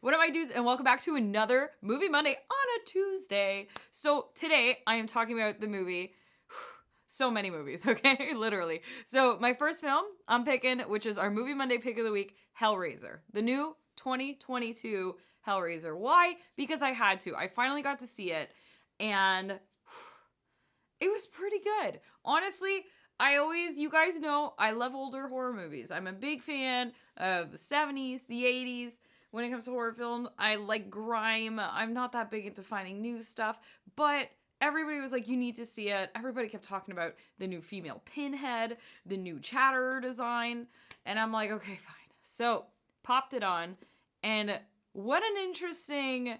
What up, my dudes, and welcome back to another Movie Monday on a Tuesday. So today I am talking about the movie, so many movies, okay, literally. So my first film I'm picking, which is our Movie Monday pick of the week, Hellraiser, the new 2022 Hellraiser. Why? Because I had to. I finally got to see it, and it was pretty good. Honestly, you guys know, I love older horror movies. I'm a big fan of the 70s, the 80s. When it comes to horror film, I like grime. I'm not that big into finding new stuff, but everybody was like, you need to see it. Everybody kept talking about the new female Pinhead, the new Chatterer design, and I'm like, okay, fine. So, popped it on, and what an interesting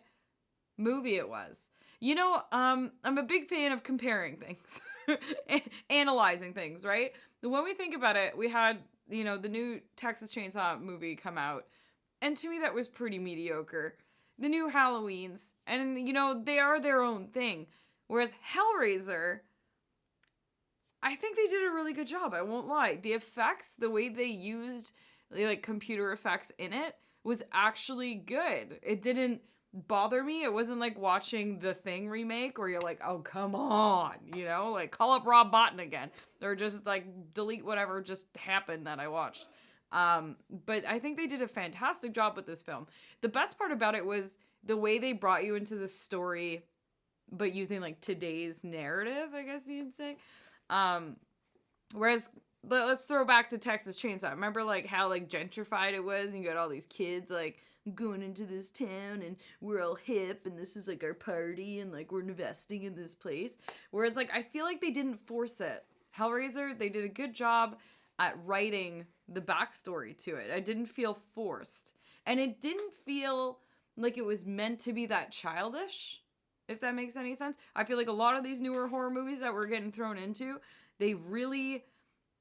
movie it was. You know, I'm a big fan of comparing things, analyzing things, right? When we think about it, we had, the new Texas Chainsaw movie come out, and to me that was pretty mediocre. The new Halloweens, and they are their own thing. Whereas Hellraiser, I think they did a really good job, I won't lie. The effects, the way they used computer effects in it was actually good. It didn't bother me. It wasn't like watching The Thing remake where you're like, oh, come on, call up Rob Bottin again, or just delete whatever just happened that I watched. But I think they did a fantastic job with this film. The best part about it was the way they brought you into the story, but using today's narrative, I guess you'd say. Whereas let's throw back to Texas Chainsaw. Remember how gentrified it was, and you got all these kids going into this town, and we're all hip, and this is our party, and we're investing in this place. Whereas I feel like they didn't force it. Hellraiser, they did a good job at writing the backstory to it. I didn't feel forced, and it didn't feel like it was meant to be that childish, if that makes any sense. I feel like a lot of these newer horror movies that we're getting thrown into, they really,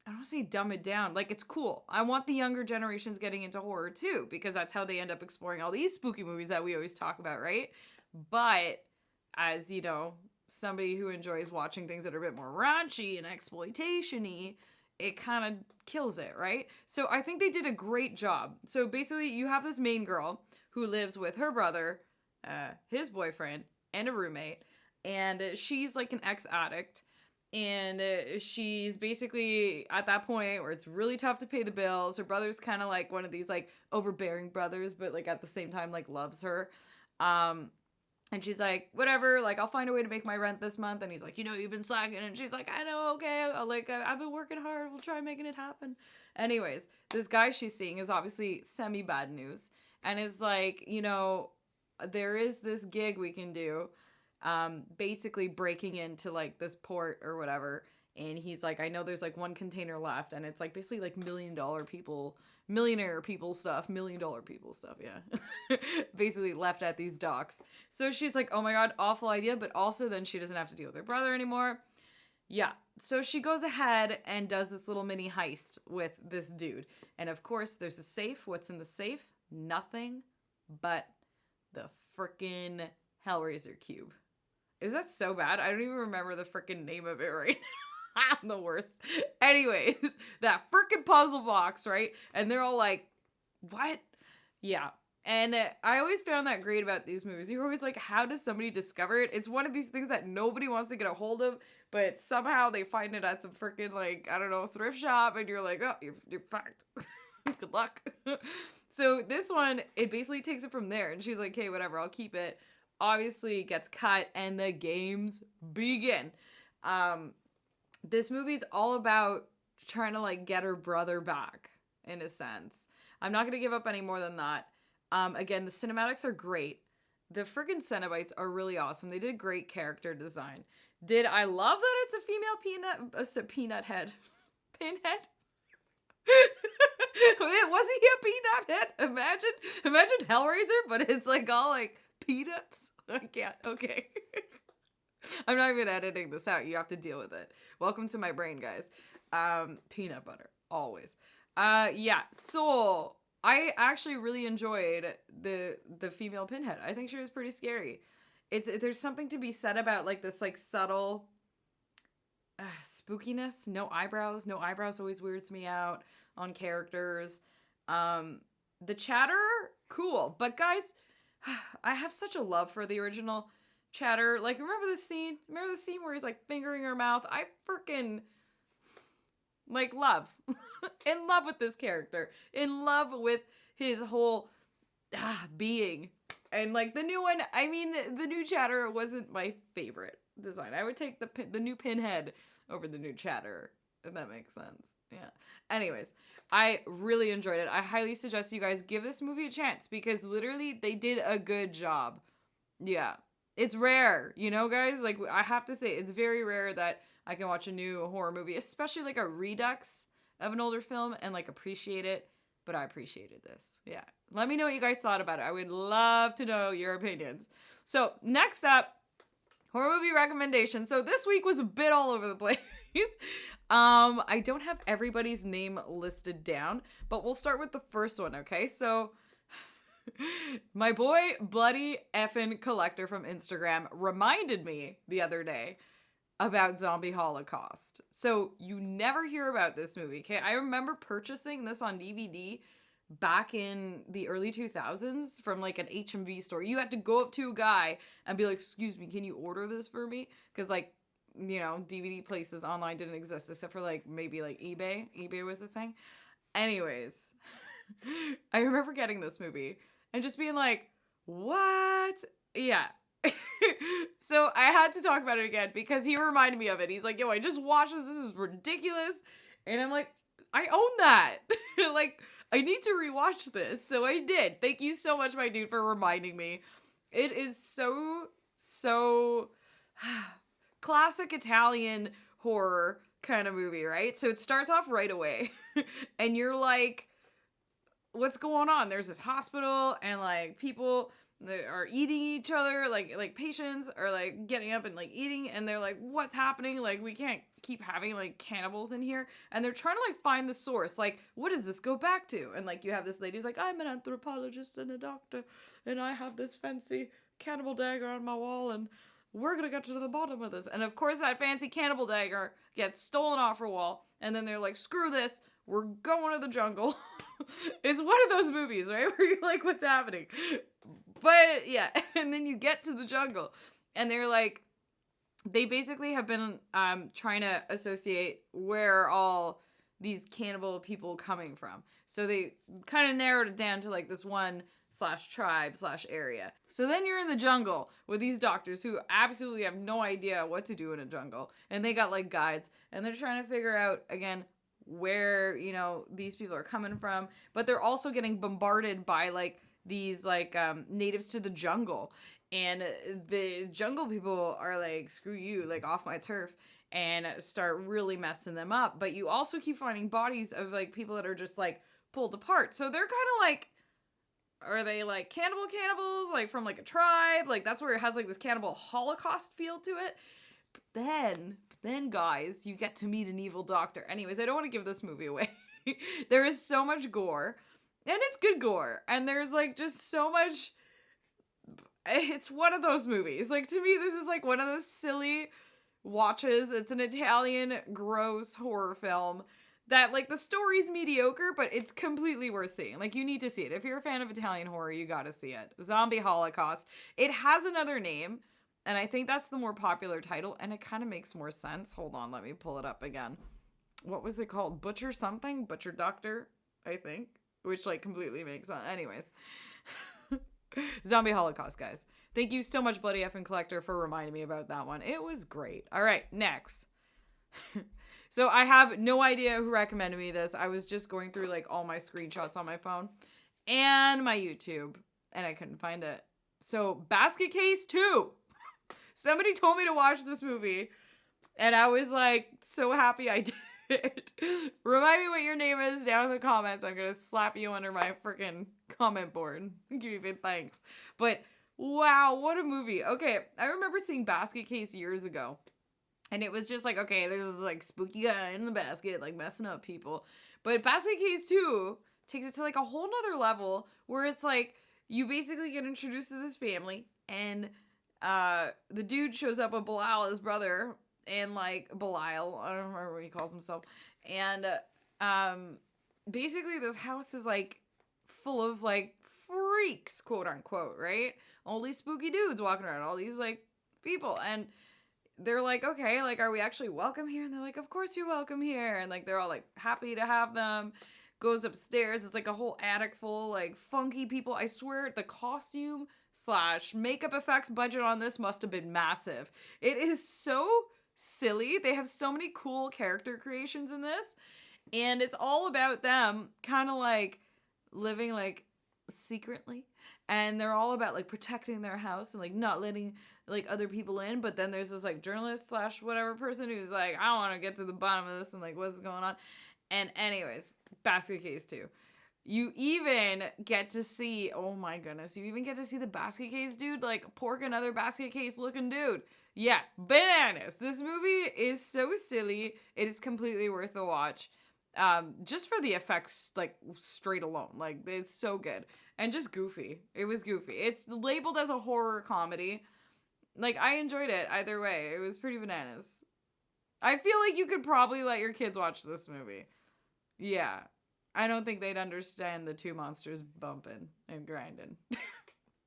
I don't want to say dumb it down. It's cool. I want the younger generations getting into horror too, because that's how they end up exploring all these spooky movies that we always talk about, right? But as somebody who enjoys watching things that are a bit more raunchy and exploitation-y, it kind of kills it, right? So I think they did a great job. So basically, you have this main girl who lives with her brother, his boyfriend, and a roommate, and she's an ex-addict, and she's basically at that point where it's really tough to pay the bills. Her brother's kind of one of these overbearing brothers, but at the same time loves her. And she's like, whatever, I'll find a way to make my rent this month. And he's like, you've been slacking. And she's like, I know, okay. I've been working hard. We'll try making it happen. Anyways, this guy she's seeing is obviously semi-bad news. And is there is this gig we can do, basically breaking into this port or whatever. And he's like, I know there's one container left. And it's basically millionaire people stuff, yeah. Basically left at these docks. So she's like, oh my God, awful idea. But also then she doesn't have to deal with her brother anymore. Yeah. So she goes ahead and does this little mini heist with this dude. And of course there's a safe. What's in the safe? Nothing but the frickin' Hellraiser cube. Is that so bad? I don't even remember the frickin' name of it right now. I'm the worst. Anyways, that frickin' puzzle box, right? And they're all like, what? Yeah. And I always found that great about these movies. You're always like, how does somebody discover it? It's one of these things that nobody wants to get a hold of, but somehow they find it at some frickin' I don't know, thrift shop, and you're like, oh, you're fucked. Good luck. So this one, it basically takes it from there. And she's like, hey, whatever, I'll keep it. Obviously, it gets cut, and the games begin. This movie's all about trying to, get her brother back, in a sense. I'm not going to give up any more than that. Again, the cinematics are great. The friggin' Cenobites are really awesome. They did great character design. Did I love that it's a female peanut head? Pinhead? Wasn't he a peanut head? Imagine Hellraiser, but it's all peanuts. I can't. Okay. I'm not even editing this out. You have to deal with it. Welcome to my brain, guys. Peanut butter, always. Yeah. So I actually really enjoyed the female Pinhead. I think she was pretty scary. There's something to be said about this subtle spookiness. No eyebrows always weirds me out on characters. The Chatterer, cool. But guys, I have such a love for the original Chatter. Like, remember the scene? Remember the scene where he's like fingering her mouth? I freaking like love. In love with this character. In love with his whole being. And like the new one, I mean, the new Chatter wasn't my favorite design. I would take the new Pinhead over the new Chatter, if that makes sense. Yeah. Anyways, I really enjoyed it. I highly suggest you guys give this movie a chance because literally they did a good job. Yeah. It's rare, you know, guys? Like, I have to say, it's very rare that I can watch a new horror movie, especially like a redux of an older film and like appreciate it. But I appreciated this. Yeah. Let me know what you guys thought about it. I would love to know your opinions. So next up, horror movie recommendations. So this week was a bit all over the place. I don't have everybody's name listed down, but we'll start with the first one, okay? So my boy Bloodyfncollector from Instagram reminded me the other day about Zombie Holocaust. So you never hear about this movie, okay? I remember purchasing this on DVD back in the early 2000s from like an HMV store. You had to go up to a guy and be like, excuse me, can you order this for me? Because like, you know, DVD places online didn't exist except for like maybe like eBay. eBay was a thing. Anyways, I remember getting this movie and just being like, what? Yeah. So I had to talk about it again because he reminded me of it. He's like, yo, I just watched this. This is ridiculous. And I'm like, I own that. Like, I need to rewatch this. So I did. Thank you so much, my dude, for reminding me. It is so classic Italian horror kind of movie, right? So it starts off right away. And you're like, what's going on? There's this hospital and like people are eating each other, like patients are like getting up and like eating, and they're like, what's happening? Like, we can't keep having like cannibals in here. And they're trying to like find the source, like, what does this go back to? And like you have this lady who's like, I'm an anthropologist and a doctor, and I have this fancy cannibal dagger on my wall, and we're gonna get to the bottom of this. And of course that fancy cannibal dagger gets stolen off her wall, and then they're like, screw this, we're going to the jungle. It's one of those movies, right, where you're like, what's happening? But yeah, and then you get to the jungle, and they're like, they basically have been trying to associate where all these cannibal people coming from. So they kind of narrowed it down to like this one /tribe/area. So then you're in the jungle with these doctors who absolutely have no idea what to do in a jungle, and they got like guides, and they're trying to figure out again where, you know, these people are coming from, but they're also getting bombarded by like these like natives to the jungle, and the jungle people are like, screw you, like off my turf, and start really messing them up. But you also keep finding bodies of like people that are just like pulled apart, so they're kind of like, are they like cannibals like from like a tribe? Like that's where it has like this cannibal Holocaust feel to it. But then guys, you get to meet an evil doctor. Anyways, I don't want to give this movie away. There is so much gore, and it's good gore, and there's like just so much. It's one of those movies. Like, to me, this is like one of those silly watches. It's an Italian gross horror film that like the story's mediocre, but it's completely worth seeing. Like, you need to see it. If you're a fan of Italian horror, you gotta see it. Zombie Holocaust. It has another name, and I think that's the more popular title, and it kind of makes more sense. Hold on, let me pull it up again. What was it called? Butcher something? Butcher Doctor, I think. Which, like, completely makes sense. Anyways. Zombie Holocaust, guys. Thank you so much, Bloodyfncollector, for reminding me about that one. It was great. All right, next. So I have no idea who recommended me this. I was just going through, like, all my screenshots on my phone and my YouTube, and I couldn't find it. So, Basket Case 2. Somebody told me to watch this movie, and I was, like, so happy I did. Remind me what your name is down in the comments. I'm gonna slap you under my freaking comment board. Give you big thanks. But wow, what a movie. Okay, I remember seeing Basket Case years ago, and it was just like, okay, there's this like spooky guy in the basket like messing up people. But Basket Case 2 takes it to like a whole nother level where it's like you basically get introduced to this family, and the dude shows up with Bilal, his brother, and like Belial, I don't remember what he calls himself, and basically this house is like full of like freaks, quote unquote, right? All these spooky dudes walking around, all these like people, and they're like, okay, like, are we actually welcome here? And they're like, of course you're welcome here. And like, they're all like happy to have them. Goes upstairs. It's like a whole attic full, like, funky people. I swear the costume / makeup effects budget on this must have been massive. It is so silly. They have so many cool character creations in this. And it's all about them kind of like living like secretly. And they're all about like protecting their house and like not letting like other people in. But then there's this like journalist / whatever person who's like, I want to get to the bottom of this and like what's going on. And anyways, basket case 2. You even get to see, oh my goodness, you even get to see the basket case dude like pork another basket case looking dude. Yeah, bananas. This movie is so silly. It is completely worth a watch. Just for the effects, like straight alone. Like, it's so good. And just goofy. It was goofy. It's labeled as a horror comedy. Like, I enjoyed it either way. It was pretty bananas. I feel like you could probably let your kids watch this movie. Yeah. I don't think they'd understand the two monsters bumping and grinding.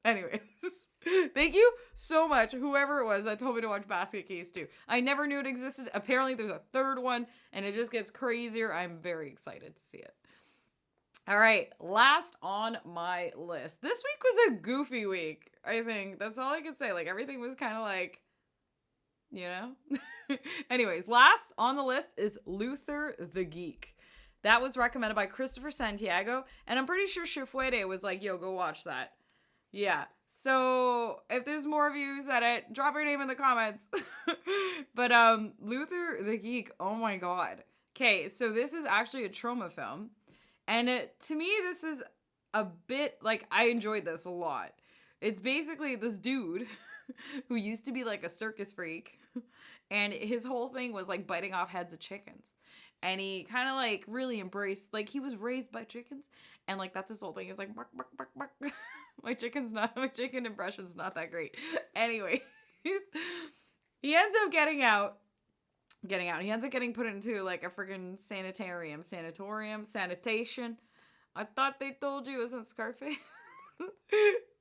Anyways, thank you so much, whoever it was that told me to watch Basket Case 2. I never knew it existed. Apparently there's a third one, and it just gets crazier. I'm very excited to see it. All right, last on my list. This week was a goofy week, I think. That's all I can say. Like, everything was kind of like, you know? Anyways, last on the list is Luther the Geek. That was recommended by Christopher Santiago, and I'm pretty sure Shifuede was like, yo, go watch that. Yeah, so if there's more of you who said it, drop your name in the comments. But Luther the Geek, oh my god. Okay, so this is actually a trauma film, and to me this is a bit, like, I enjoyed this a lot. It's basically this dude who used to be like a circus freak, and his whole thing was like biting off heads of chickens. And he kind of like really embraced, like, he was raised by chickens, and like that's his whole thing. He's like, bark, bark, bark, bark. My chicken impression's not that great. Anyway, he ends up getting out. He ends up getting put into like a freaking sanitation. I thought they told you it was in Scarface.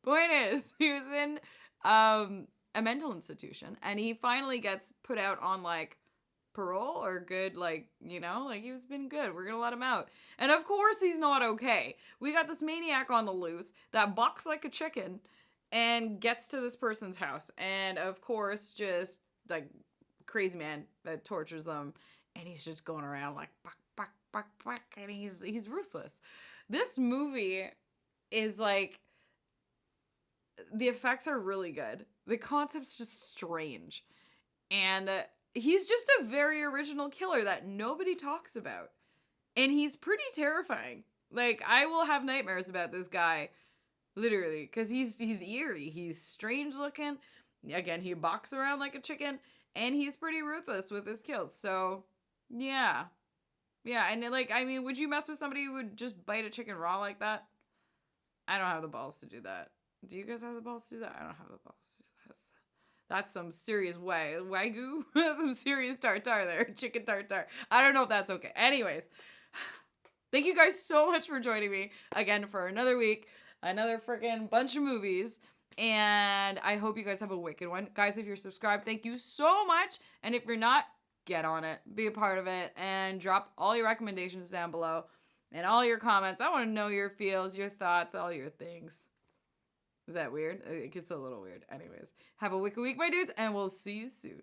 Point is, he was in a mental institution, and he finally gets put out on like parole or good, like, you know, like, he's been good, we're gonna let him out. And of course he's not okay. We got this maniac on the loose that bucks like a chicken and gets to this person's house, and of course just like crazy man that tortures them, and he's just going around like buck buck buck buck, and he's ruthless. This movie is like, the effects are really good, the concept's just strange, and he's just a very original killer that nobody talks about. And he's pretty terrifying. Like, I will have nightmares about this guy, literally, because he's eerie. He's strange looking. Again, he boxes around like a chicken, and he's pretty ruthless with his kills. So, yeah. Yeah, and like, I mean, would you mess with somebody who would just bite a chicken raw like that? I don't have the balls to do that. Do you guys have the balls to do that? I don't have the balls to do that. That's some serious wagyu. Some serious tartar there. Chicken tartar. I don't know if that's okay. Anyways, thank you guys so much for joining me again for another week. Another freaking bunch of movies. And I hope you guys have a wicked one. Guys, if you're subscribed, thank you so much. And if you're not, get on it. Be a part of it. And drop all your recommendations down below. And all your comments. I want to know your feels, your thoughts, all your things. Is that weird? It gets a little weird. Anyways, have a wicked week, my dudes, and we'll see you soon.